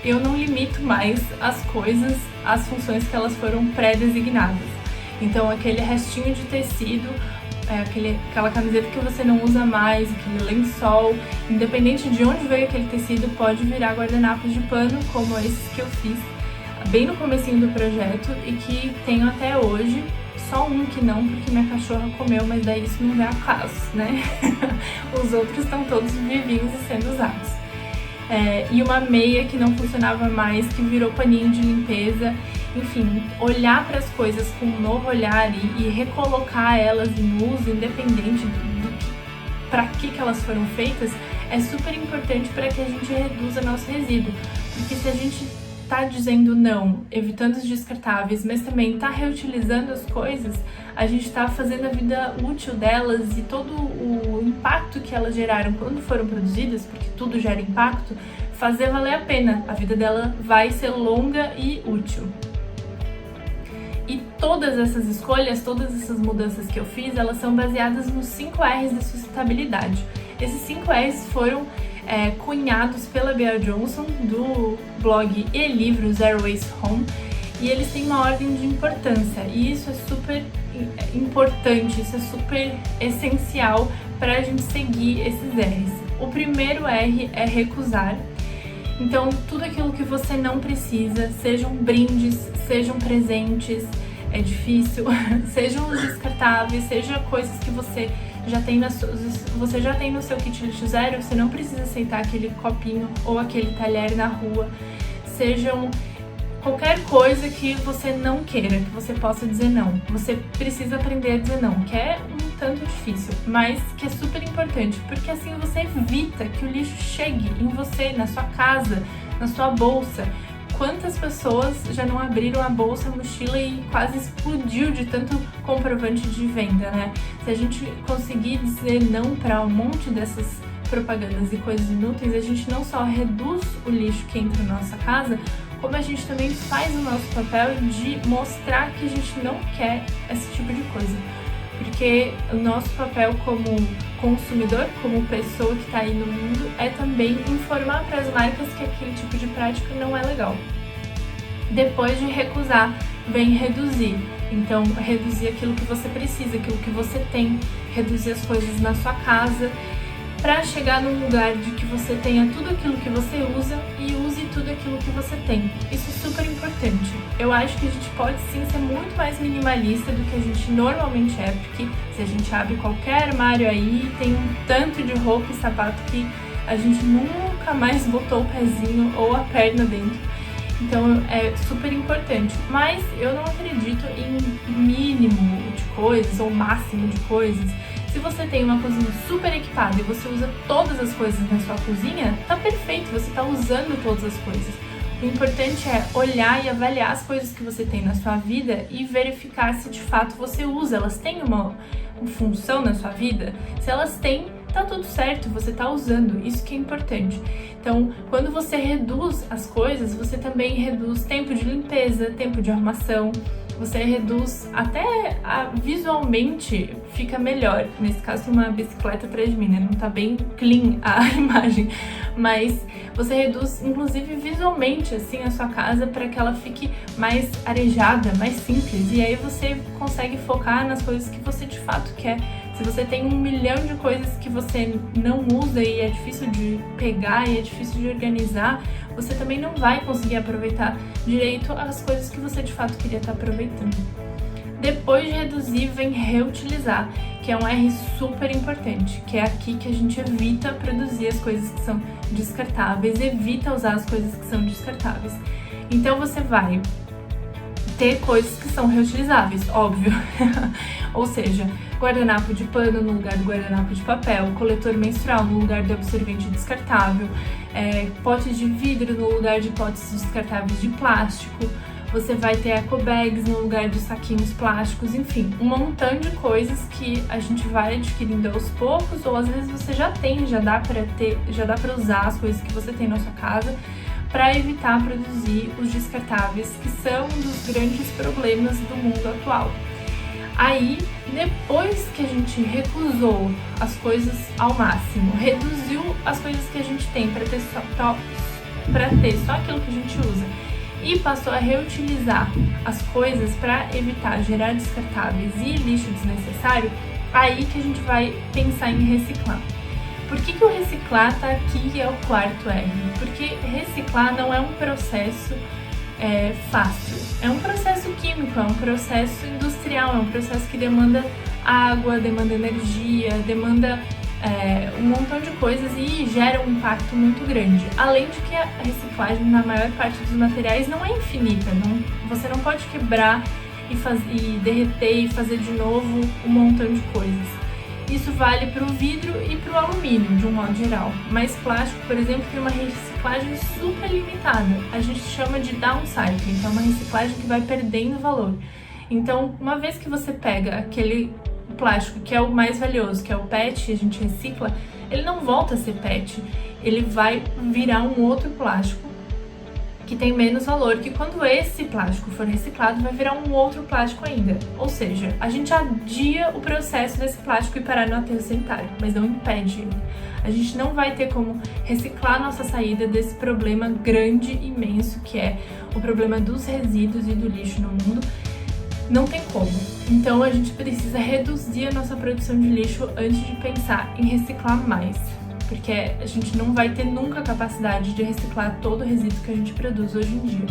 Eu não limito mais as coisas às funções que elas foram pré-designadas. Então, aquele restinho de tecido, aquela camiseta que você não usa mais, aquele lençol, independente de onde veio aquele tecido, pode virar guardanapos de pano, como esses que eu fiz bem no comecinho do projeto e que tenho até hoje, só um que não, porque minha cachorra comeu, mas daí isso não é a caso, né? Os outros estão todos vivinhos e sendo usados. E uma meia que não funcionava mais, que virou paninho de limpeza. Enfim, olhar para as coisas com um novo olhar e recolocar elas em uso, independente para que elas foram feitas, é super importante para que a gente reduza nosso resíduo. Porque se a gente tá dizendo não, evitando os descartáveis, mas também tá reutilizando as coisas, a gente tá fazendo a vida útil delas e todo o impacto que elas geraram quando foram produzidas, porque tudo gera impacto, fazer valer a pena. A vida dela vai ser longa e útil. E todas essas escolhas, todas essas mudanças que eu fiz, elas são baseadas nos 5 R's da sustentabilidade. Esses 5 R's foram cunhados pela Bea Johnson, do blog e livro Zero Waste Home, e eles têm uma ordem de importância, e isso é super importante, isso é super essencial para a gente seguir esses R's. O primeiro R é recusar. Então, tudo aquilo que você não precisa, sejam brindes, sejam presentes, é difícil, sejam os descartáveis, sejam coisas que você já tem no seu kit lixo zero, você não precisa aceitar aquele copinho ou aquele talher na rua, sejam qualquer coisa que você não queira, que você possa dizer não. Você precisa aprender a dizer não, que é um tanto difícil, mas que é super importante, porque assim você evita que o lixo chegue em você, na sua casa, na sua bolsa. Quantas pessoas já não abriram a bolsa, a mochila e quase explodiu de tanto comprovante de venda, né? Se a gente conseguir dizer não para um monte dessas propagandas e coisas inúteis, a gente não só reduz o lixo que entra na nossa casa, como a gente também faz o nosso papel de mostrar que a gente não quer esse tipo de coisa. Porque o nosso papel como consumidor, como pessoa que está aí no mundo, é também informar para as marcas que aquele tipo de prática não é legal. Depois de recusar, vem reduzir. Então, reduzir aquilo que você precisa, aquilo que você tem, reduzir as coisas na sua casa, para chegar num lugar de que você tenha tudo aquilo que você usa e use tudo aquilo que você tem. Isso é super importante. Eu acho que a gente pode sim ser muito mais minimalista do que a gente normalmente é, porque se a gente abre qualquer armário aí, tem um tanto de roupa e sapato que a gente nunca mais botou o pezinho ou a perna dentro. Então é super importante. Mas eu não acredito em mínimo de coisas ou máximo de coisas. Se você tem uma cozinha super equipada e você usa todas as coisas na sua cozinha, tá perfeito, você tá usando todas as coisas. O importante é olhar e avaliar as coisas que você tem na sua vida e verificar se de fato você usa. Elas têm uma função na sua vida? Se elas têm, tá tudo certo, você tá usando, isso que é importante. Então, quando você reduz as coisas, você também reduz tempo de limpeza, tempo de arrumação, você reduz até visualmente fica melhor. Nesse caso tem uma bicicleta atrás de mim, né? Não tá bem clean a imagem, mas você reduz inclusive visualmente assim a sua casa para que ela fique mais arejada, mais simples, e aí você consegue focar nas coisas que você de fato quer. Se você tem 1 milhão de coisas que você não usa e é difícil de pegar e é difícil de organizar, você também não vai conseguir aproveitar direito as coisas que você de fato queria estar aproveitando. Depois de reduzir, vem reutilizar, que é um R super importante, que é aqui que a gente evita produzir as coisas que são descartáveis, evita usar as coisas que são descartáveis. Então você vai ter coisas que são reutilizáveis, óbvio. Ou seja, guardanapo de pano no lugar do guardanapo de papel, coletor menstrual no lugar do absorvente descartável, potes de vidro no lugar de potes descartáveis de plástico. Você vai ter ecobags no lugar de saquinhos plásticos, enfim, um montão de coisas que a gente vai adquirindo aos poucos, ou às vezes você já tem, já dá para usar as coisas que você tem na sua casa, para evitar produzir os descartáveis, que são um dos grandes problemas do mundo atual. Aí, depois que a gente recusou as coisas ao máximo, reduziu as coisas que a gente tem para ter só aquilo que a gente usa, e passou a reutilizar as coisas para evitar gerar descartáveis e lixo desnecessário, aí que a gente vai pensar em reciclar. Por que o reciclar tá aqui e é o quarto R? Porque reciclar não é um processo fácil, é um processo químico, é um processo industrial material, é um processo que demanda água, demanda energia, demanda um montão de coisas e gera um impacto muito grande. Além de que a reciclagem na maior parte dos materiais não é infinita, você não pode quebrar e derreter e fazer de novo um montão de coisas. Isso vale para o vidro e para o alumínio, de um modo geral. Mas plástico, por exemplo, tem uma reciclagem super limitada. A gente chama de downcycling, que é uma reciclagem que vai perdendo valor. Então, uma vez que você pega aquele plástico que é o mais valioso, que é o PET, a gente recicla, ele não volta a ser PET, ele vai virar um outro plástico que tem menos valor, que quando esse plástico for reciclado, vai virar um outro plástico ainda. Ou seja, a gente adia o processo desse plástico e parar no aterro sanitário, mas não impede ele. A gente não vai ter como reciclar nossa saída desse problema grande, imenso, que é o problema dos resíduos e do lixo no mundo. Não tem como. Então a gente precisa reduzir a nossa produção de lixo antes de pensar em reciclar mais. Porque a gente não vai ter nunca a capacidade de reciclar todo o resíduo que a gente produz hoje em dia.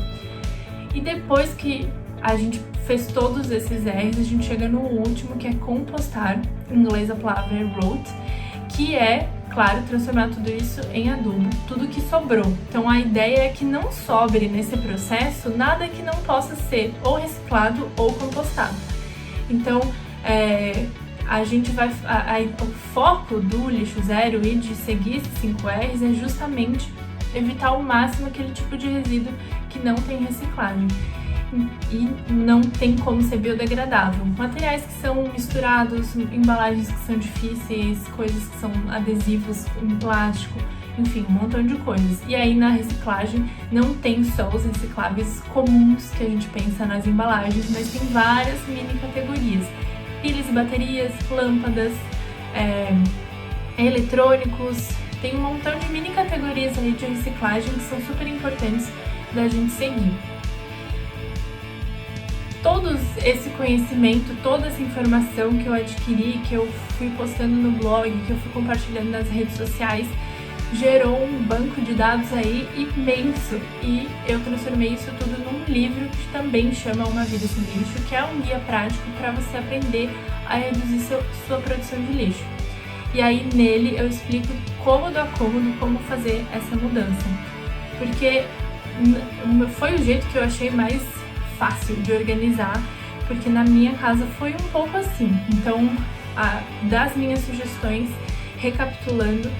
E depois que a gente fez todos esses R's, a gente chega no último, que é compostar, em inglês a palavra é root, que é, claro, transformar tudo isso em adubo, tudo que sobrou. Então a ideia é que não sobre nesse processo nada que não possa ser ou reciclado ou compostado. Então, a gente vai. O foco do lixo zero e de seguir esses 5 R's é justamente evitar ao máximo aquele tipo de resíduo que não tem reciclagem e não tem como ser biodegradável. Materiais que são misturados, embalagens que são difíceis, coisas que são adesivos em plástico, enfim, um montão de coisas. E aí na reciclagem não tem só os recicláveis comuns que a gente pensa nas embalagens, mas tem várias mini categorias. Pilhas e baterias, lâmpadas, eletrônicos, tem um montão de mini categorias aí de reciclagem que são super importantes da gente seguir. Todo esse conhecimento, toda essa informação que eu adquiri, que eu fui postando no blog, que eu fui compartilhando nas redes sociais, gerou um banco de dados aí imenso e eu transformei isso tudo num livro que também chama Uma Vida Sem Lixo, que é um guia prático para você aprender a reduzir sua produção de lixo. E aí nele eu explico cômodo a cômodo como fazer essa mudança, porque foi o jeito que eu achei mais fácil de organizar, porque na minha casa foi um pouco assim. Então, das minhas sugestões, recapitulando,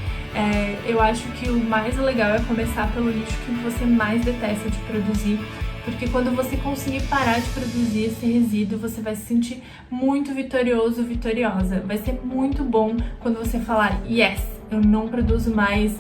eu acho que o mais legal é começar pelo lixo que você mais detesta de produzir, porque quando você conseguir parar de produzir esse resíduo, você vai se sentir muito vitorioso, vitoriosa. Vai ser muito bom quando você falar, yes, eu não produzo mais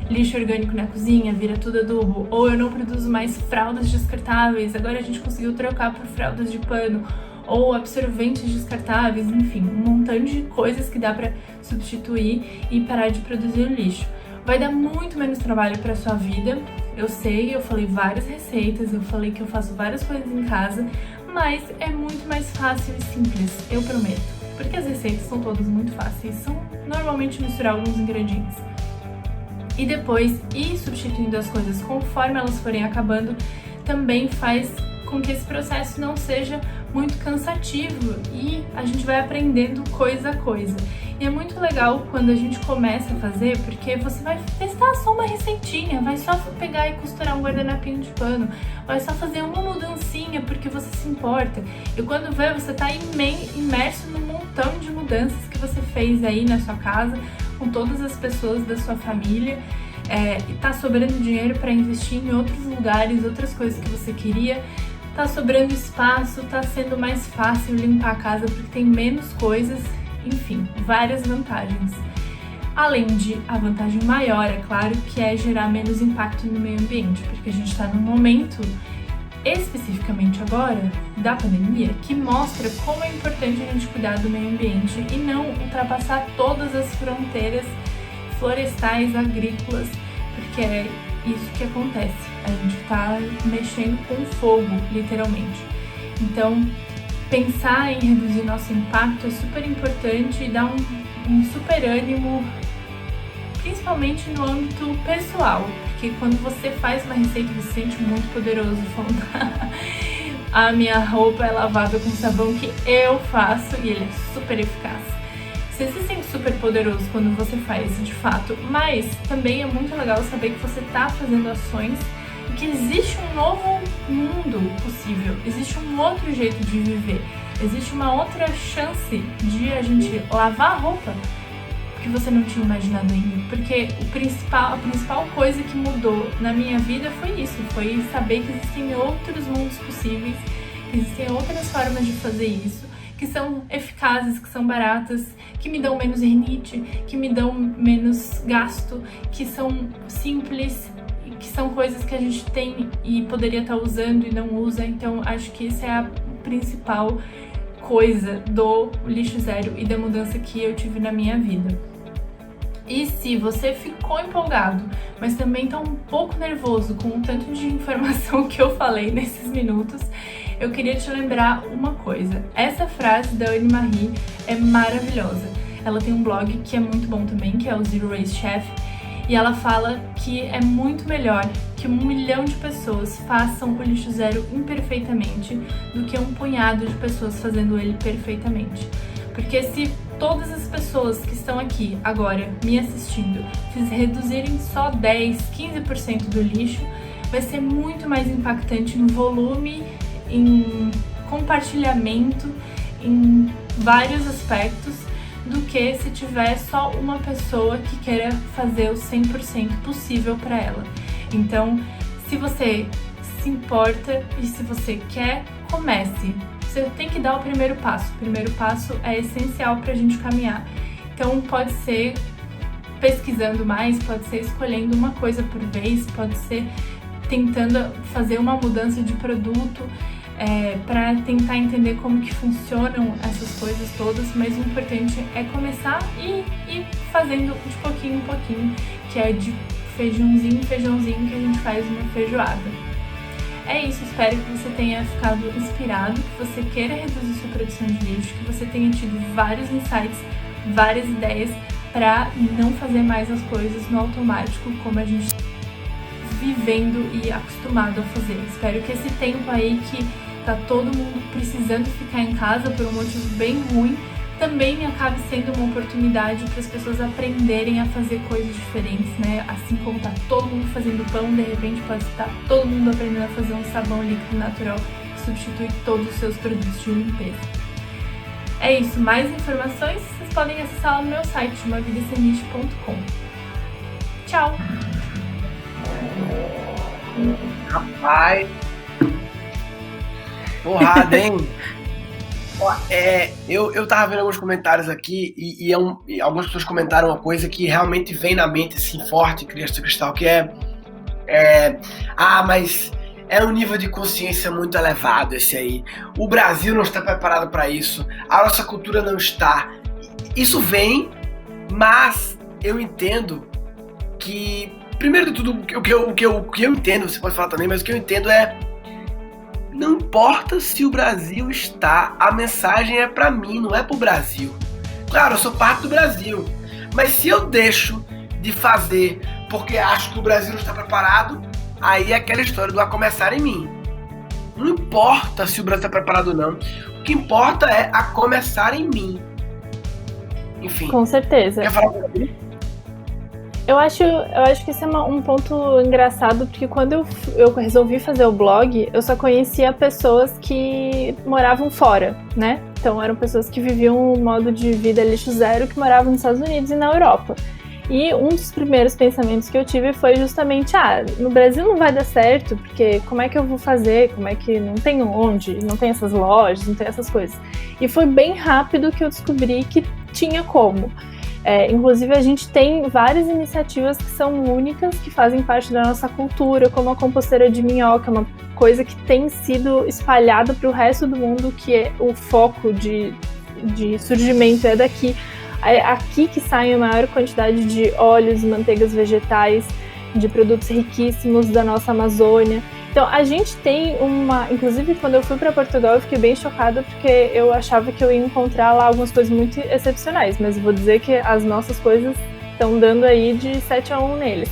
lixo orgânico na cozinha, vira tudo adubo, ou eu não produzo mais fraldas descartáveis, agora a gente conseguiu trocar por fraldas de pano, ou absorventes descartáveis, enfim, um montão de coisas que dá para substituir e parar de produzir lixo. Vai dar muito menos trabalho para sua vida, eu sei, eu falei várias receitas, eu falei que eu faço várias coisas em casa, mas é muito mais fácil e simples, eu prometo, porque as receitas são todas muito fáceis, são normalmente misturar alguns ingredientes. E depois ir substituindo as coisas conforme elas forem acabando também faz com que esse processo não seja muito cansativo e a gente vai aprendendo coisa a coisa. E é muito legal quando a gente começa a fazer, porque você vai testar só uma receitinha, vai só pegar e costurar um guardanapinho de pano, vai só fazer uma mudancinha porque você se importa. E quando vê, você tá imerso num montão de mudanças que você fez aí na sua casa, com todas as pessoas da sua família, e tá sobrando dinheiro para investir em outros lugares, outras coisas que você queria, tá sobrando espaço, tá sendo mais fácil limpar a casa porque tem menos coisas, enfim, várias vantagens. Além de a vantagem maior, é claro, que é gerar menos impacto no meio ambiente, porque a gente está num momento, especificamente agora, da pandemia, que mostra como é importante a gente cuidar do meio ambiente e não ultrapassar todas as fronteiras florestais, agrícolas, porque é isso que acontece. A gente está mexendo com fogo, literalmente. Então, pensar em reduzir nosso impacto é super importante e dá um super ânimo, principalmente no âmbito pessoal, porque quando você faz uma receita você se sente muito poderoso, a minha roupa é lavada com sabão que eu faço e ele é super eficaz. Você se sente super poderoso quando você faz isso de fato, mas também é muito legal saber que você está fazendo ações e que existe um novo mundo possível, existe um outro jeito de viver, existe uma outra chance de a gente lavar a roupa que você não tinha imaginado ainda. Porque a principal coisa que mudou na minha vida foi isso, foi saber que existem outros mundos possíveis, que existem outras formas de fazer isso, que são eficazes, que são baratas, que me dão menos rinite, que me dão menos gasto, que são simples, que são coisas que a gente tem e poderia estar usando e não usa. Então acho que essa é a principal coisa do lixo zero e da mudança que eu tive na minha vida. E se você ficou empolgado, mas também está um pouco nervoso com o tanto de informação que eu falei nesses minutos, eu queria te lembrar uma coisa. Essa frase da Anne Marie é maravilhosa. Ela tem um blog que é muito bom também, que é o Zero Waste Chef, e ela fala que é muito melhor que 1 milhão de pessoas façam o lixo zero imperfeitamente do que um punhado de pessoas fazendo ele perfeitamente. Porque se todas as pessoas que estão aqui agora me assistindo reduzirem só 10, 15% do lixo, vai ser muito mais impactante em volume, em compartilhamento, em vários aspectos, do que se tiver só uma pessoa que queira fazer o 100% possível para ela. Então, se você se importa e se você quer, comece. Você tem que dar o primeiro passo. O primeiro passo é essencial para a gente caminhar. Então, pode ser pesquisando mais, pode ser escolhendo uma coisa por vez, pode ser tentando fazer uma mudança de produto, para tentar entender como que funcionam essas coisas todas, mas o importante é começar e ir fazendo de pouquinho em pouquinho, que é de feijãozinho em feijãozinho que a gente faz uma feijoada. É isso, espero que você tenha ficado inspirado, que você queira reduzir sua produção de lixo, que você tenha tido vários insights, várias ideias para não fazer mais as coisas no automático como a gente está vivendo e acostumado a fazer. Espero que esse tempo aí que tá todo mundo precisando ficar em casa por um motivo bem ruim, também acabe sendo uma oportunidade para as pessoas aprenderem a fazer coisas diferentes, né? Assim como tá todo mundo fazendo pão, de repente pode estar todo mundo aprendendo a fazer um sabão líquido natural que substitui todos os seus produtos de limpeza. É isso, mais informações vocês podem acessar lá no meu site, umavidasemlixo.com. Tchau! Rapaz, porrada, hein? Ó, eu tava vendo alguns comentários aqui e algumas pessoas comentaram uma coisa que realmente vem na mente assim, forte, Criança Cristal, que mas é um nível de consciência muito elevado esse aí. O Brasil não está preparado para isso, a nossa cultura não está. Isso vem, mas eu entendo que, primeiro de tudo, o que eu entendo, você pode falar também, mas o que eu entendo não importa se o Brasil está, a mensagem é pra mim, não é pro Brasil. Claro, eu sou parte do Brasil, mas se eu deixo de fazer porque acho que o Brasil não está preparado, aí é aquela história do a começar em mim. Não importa se o Brasil está preparado ou não, o que importa é a começar em mim. Enfim. Com certeza. Quer falar comigo? Eu acho que isso é um ponto engraçado, porque quando eu resolvi fazer o blog, eu só conhecia pessoas que moravam fora, né? Então eram pessoas que viviam um modo de vida lixo zero, que moravam nos Estados Unidos e na Europa. E um dos primeiros pensamentos que eu tive foi justamente, no Brasil não vai dar certo, porque como é que eu vou fazer? Como é que não tem onde? Não tem essas lojas, não tem essas coisas. E foi bem rápido que eu descobri que tinha como. Inclusive a gente tem várias iniciativas que são únicas, que fazem parte da nossa cultura, como a composteira de minhoca, uma coisa que tem sido espalhada para o resto do mundo, que é o foco de surgimento é daqui. É aqui que sai a maior quantidade de óleos e manteigas vegetais, de produtos riquíssimos da nossa Amazônia. Então a gente tem inclusive quando eu fui para Portugal eu fiquei bem chocada, porque eu achava que eu ia encontrar lá algumas coisas muito excepcionais, mas vou dizer que as nossas coisas estão dando aí de 7-1 neles.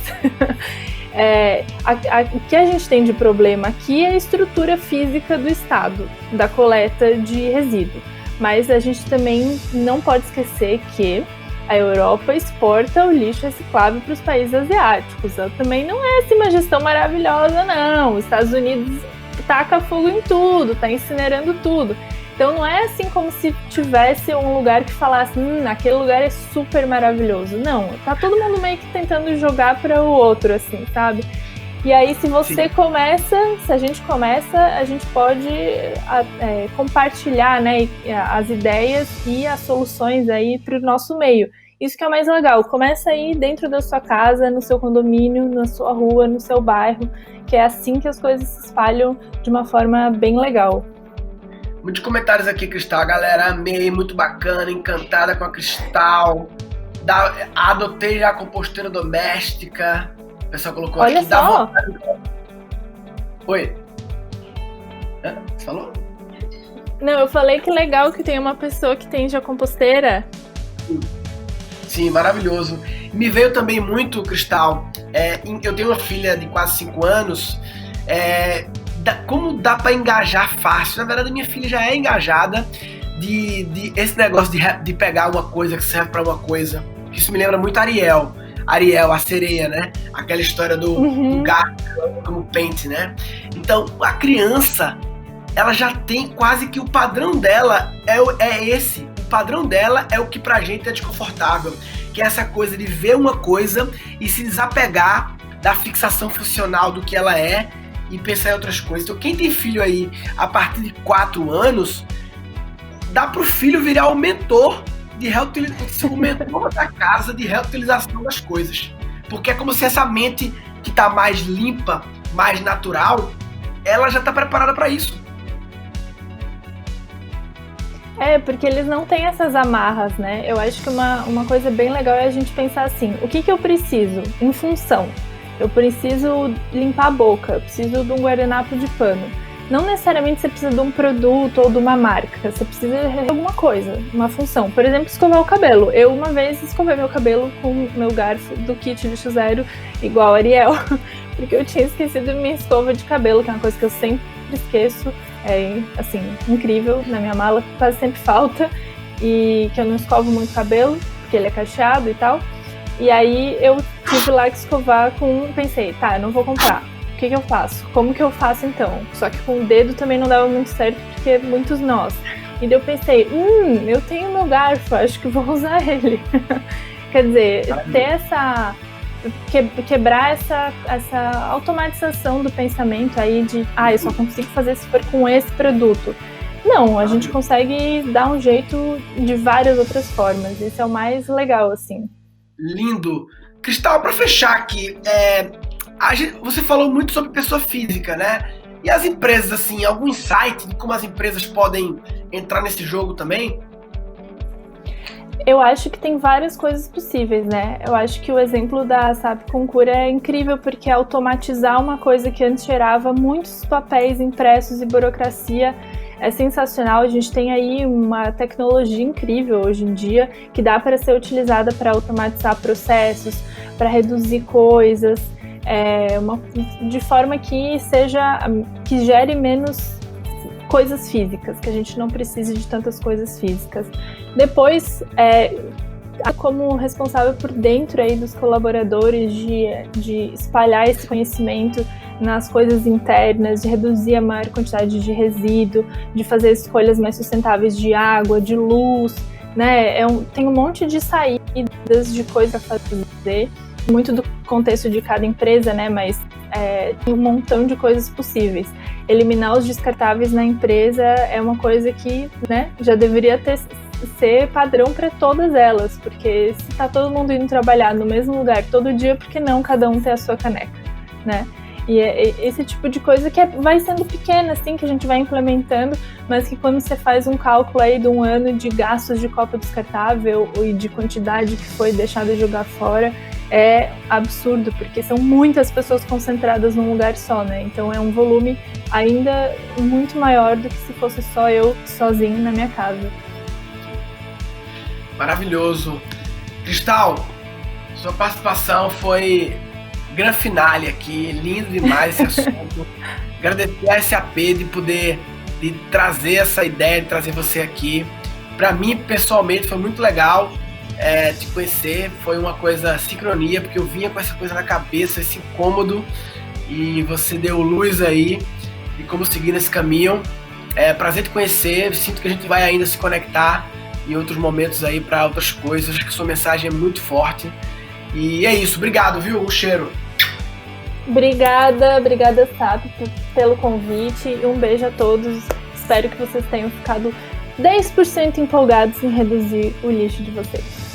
O que a gente tem de problema aqui é a estrutura física do Estado, da coleta de resíduo. Mas a gente também não pode esquecer que a Europa exporta o lixo reciclável para os países asiáticos. Ela também não é assim uma gestão maravilhosa, não. Os Estados Unidos taca fogo em tudo, está incinerando tudo. Então não é assim como se tivesse um lugar que falasse, aquele lugar é super maravilhoso. Não, tá todo mundo meio que tentando jogar para o outro, assim, sabe? E aí se você começa, se a gente começa, a gente pode compartilhar, né, as ideias e as soluções aí para o nosso meio. Isso que é o mais legal, começa aí dentro da sua casa, no seu condomínio, na sua rua, no seu bairro, que é assim que as coisas se espalham de uma forma bem legal. Muitos comentários aqui, Cristal. A galera, amei, muito bacana, encantada com a Cristal. Adotei já a composteira doméstica. O pessoal colocou Olha aqui. só! Oi? Você falou? Não, eu falei que legal que tem uma pessoa que tem já composteira. Sim, maravilhoso. Me veio também muito, Cristal, eu tenho uma filha de quase 5 anos, como dá para engajar fácil. Na verdade, minha filha já é engajada de esse negócio de pegar uma coisa que serve para uma coisa. Isso me lembra muito Ariel, a sereia, né? Aquela história do gato como pente, né? Então, a criança, ela já tem quase que o padrão dela é esse. O padrão dela é o que pra gente é desconfortável, que é essa coisa de ver uma coisa e se desapegar da fixação funcional do que ela é e pensar em outras coisas. Então quem tem filho aí a partir de 4 anos, dá pro filho virar o mentor o mentor da casa de reutilização das coisas. Porque é como se essa mente que tá mais limpa, mais natural, ela já tá preparada para isso. Porque eles não têm essas amarras, né? Eu acho que uma coisa bem legal é a gente pensar assim, o que eu preciso em função? Eu preciso limpar a boca, eu preciso de um guardanapo de pano. Não necessariamente você precisa de um produto ou de uma marca, você precisa de alguma coisa, uma função. Por exemplo, escovar o cabelo. Eu uma vez escovei meu cabelo com o meu garfo do kit lixo zero, igual a Ariel, porque eu tinha esquecido minha escova de cabelo, que é uma coisa que eu sempre esqueço. É, assim, incrível, na minha mala quase sempre falta, e que eu não escovo muito cabelo, porque ele é cacheado e tal. E aí eu tive lá que escovar pensei, eu não vou comprar. O que eu faço? Como que eu faço então? Só que com o dedo também não dava muito certo, porque muitos nós. E daí eu pensei, eu tenho meu garfo, acho que vou usar ele. Quer dizer, ter quebrar essa automatização do pensamento aí de eu só consigo fazer se for com esse produto. Não, a gente consegue dar um jeito de várias outras formas. Esse é o mais legal, assim. Lindo. Cristal, para fechar aqui, você falou muito sobre pessoa física, né? E as empresas, assim, algum insight de como as empresas podem entrar nesse jogo também? Eu acho que tem várias coisas possíveis, né? Eu acho que o exemplo da SAP Concur é incrível, porque automatizar uma coisa que antes gerava muitos papéis impressos e burocracia é sensacional. A gente tem aí uma tecnologia incrível hoje em dia que dá para ser utilizada para automatizar processos, para reduzir coisas, de forma que gere menos coisas físicas, que a gente não precise de tantas coisas físicas. Depois, como responsável por dentro aí dos colaboradores de espalhar esse conhecimento nas coisas internas, de reduzir a maior quantidade de resíduo, de fazer escolhas mais sustentáveis de água, de luz, né? Tem um monte de saídas de coisa a fazer, muito do contexto de cada empresa, né? Mas tem um montão de coisas possíveis. Eliminar os descartáveis na empresa é uma coisa que, né, já deveria ser padrão para todas elas, porque se tá todo mundo indo trabalhar no mesmo lugar todo dia, por que não cada um ter a sua caneca, né? E é esse tipo de coisa que vai sendo pequena, assim, que a gente vai implementando, mas que quando você faz um cálculo aí de um ano de gastos de copo descartável e de quantidade que foi deixada de jogar fora, é absurdo, porque são muitas pessoas concentradas num lugar só, né? Então é um volume ainda muito maior do que se fosse só eu sozinho na minha casa. Maravilhoso. Cristal, sua participação foi grande finale aqui, lindo demais esse assunto. Agradecer a SAP de poder de trazer essa ideia, de trazer você aqui. Para mim, pessoalmente, foi muito legal te conhecer. Foi uma coisa sincronia, porque eu vinha com essa coisa na cabeça, esse incômodo, e você deu luz aí de como seguir nesse caminho. É prazer te conhecer, sinto que a gente vai ainda se conectar em outros momentos aí para outras coisas. Acho que sua mensagem é muito forte. E é isso, obrigado, viu? Um cheiro. Obrigada, SAP, pelo convite e um beijo a todos. Espero que vocês tenham ficado 10% empolgados em reduzir o lixo de vocês.